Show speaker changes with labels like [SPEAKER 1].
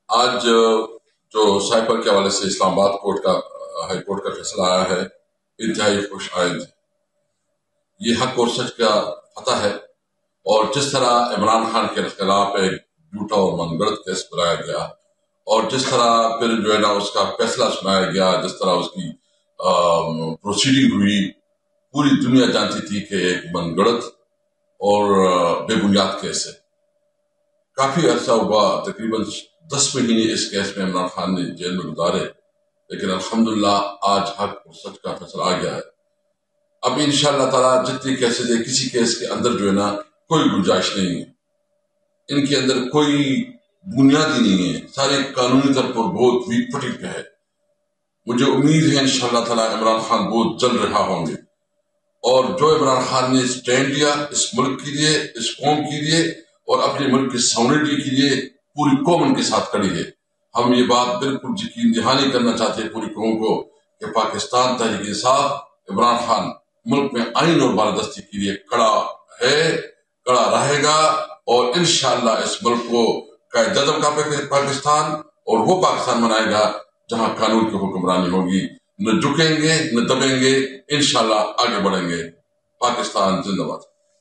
[SPEAKER 1] آج جو سائبر کے حوالے سے اسلام آباد ہائی کورٹ کا فیصلہ آیا ہے انتہائی خوش آئند ہے۔ یہ حق اور سچ کا فتح ہے، اور جس طرح عمران خان کے خلاف ایک جھوٹا اور من گڑت کیس بنایا گیا، اور جس طرح پھر جو ہے نا اس کا فیصلہ سنایا گیا، جس طرح اس کی پروسیڈنگ ہوئی، پوری دنیا جانتی تھی کہ ایک من گڑت اور بے بنیاد کیس ہے۔ کافی عرصہ ہوا، تقریباً 10 مہینے اس کیس میں عمران خان نے جیل میں گزارے، لیکن الحمدللہ آج حق اور سچ کا فیصلہ آ گیا ہے۔ اب انشاءاللہ تعالیٰ جتنی کیسز ہے، کسی کیس کے اندر جو ہے نا کوئی گنجائش نہیں ہے، ان کے اندر کوئی بنیاد ہی نہیں ہے، سارے قانونی طور پر بہت ویک فوٹنگ پہ ہے۔ مجھے امید ہے انشاءاللہ تعالیٰ عمران خان بہت جلد رہا ہوں گے، اور جو عمران خان نے اسٹینڈ لیا اس ملک کے لیے، اس قوم کے لیے، اور اپنے ملک کی ساونرٹی کے لیے پوری قوم ان کے ساتھ کھڑی ہے۔ ہم یہ بات بالکل یقین دہانی کرنا چاہتے ہیں پوری قوم کو کہ پاکستان تحریک انصاف عمران خان ملک میں آئین اور بالادستی کے لیے کھڑا ہے، کھڑا رہے گا، اور انشاءاللہ اس ملک کو قائد اعظم کا پاکستان اور وہ پاکستان بنائے گا جہاں قانون کی حکمرانی ہوگی۔ نہ جھکیں گے، نہ دبیں گے، انشاءاللہ آگے بڑھیں گے۔ پاکستان زندہ باد۔